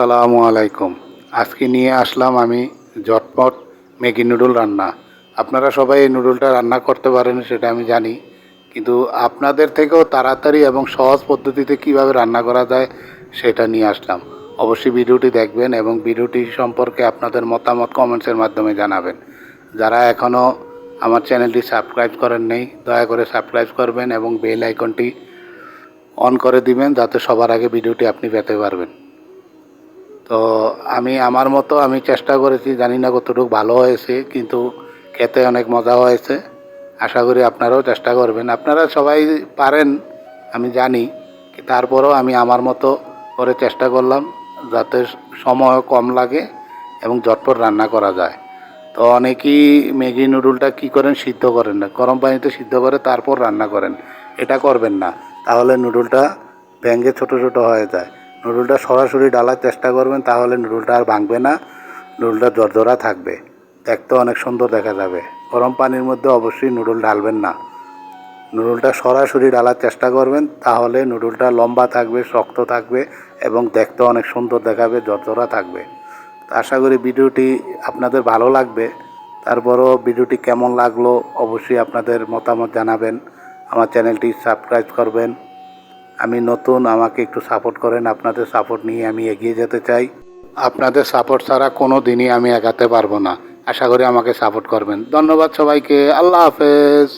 আসসালামু আলাইকুম। আজকে নিয়ে আসলাম আমি ঝটপট ম্যাগি নুডল রান্না। আপনারা সবাই এই নুডলটা রান্না করতে পারেন সেটা আমি জানি, কিন্তু আপনাদের থেকেও তাড়াতাড়ি এবং সহজ পদ্ধতিতে কিভাবে রান্না করা যায় সেটা নিয়ে আসলাম। অবশ্যই ভিডিওটি দেখবেন এবং ভিডিওটি সম্পর্কে আপনাদের মতামত কমেন্টসের মাধ্যমে জানাবেন। যারা এখনও আমার চ্যানেলটি সাবস্ক্রাইব করেন নেই, দয়া করে সাবস্ক্রাইব করবেন এবং বেল আইকনটি অন করে দিবেন যাতে সবার আগে ভিডিওটি আপনি পেতে পারবেন। তো আমি আমার মতো আমি চেষ্টা করেছি, জানি না কতটুকু ভালো হয়েছে, কিন্তু খেতে অনেক মজা হয়েছে। আশা করি আপনারাও চেষ্টা করবেন। আপনারা সবাই পারেন আমি জানি, তারপরেও আমি আমার মতো করে চেষ্টা করলাম যাতে সময় কম লাগে এবং ঝটপট রান্না করা যায়। তো অনেকেই ম্যাগি নুডলটা কী করেন, সিদ্ধ করেন না, গরম পানিতে সিদ্ধ করে তারপর রান্না করেন। এটা করবেন না, তাহলে নুডলটা ভেঙে ছোটো ছোটো হয়ে যায়। নুডলটা সরাসরি ডালার চেষ্টা করবেন, তাহলে নুডলটা আর ভাঙবে না, নুডলটা জর্জরা থাকবে, দেখতে অনেক সুন্দর দেখা যাবে। গরম পানির মধ্যে অবশ্যই নুডল ঢালবেন না, নুডলটা সরাসরি ডালার চেষ্টা করবেন, তাহলে নুডলটা লম্বা থাকবে, শক্ত থাকবে এবং দেখতে অনেক সুন্দর দেখাবে, জর্জরা থাকবে। আশা করি ভিডিওটি আপনাদের ভালো লাগবে। তারপরও ভিডিওটি কেমন লাগলো অবশ্যই আপনাদের মতামত জানাবেন। আমার চ্যানেলটি সাবস্ক্রাইব করবেন। আমি নতুন, আমাকে একটু সাপোর্ট করেন। আপনাদের সাপোর্ট নিয়ে আমি এগিয়ে যেতে চাই। আপনাদের সাপোর্ট ছাড়া কোনো দিনই আমি এগাতে পারবো না। আশা করি আমাকে সাপোর্ট করবেন। ধন্যবাদ সবাইকে। আল্লাহ হাফেজ।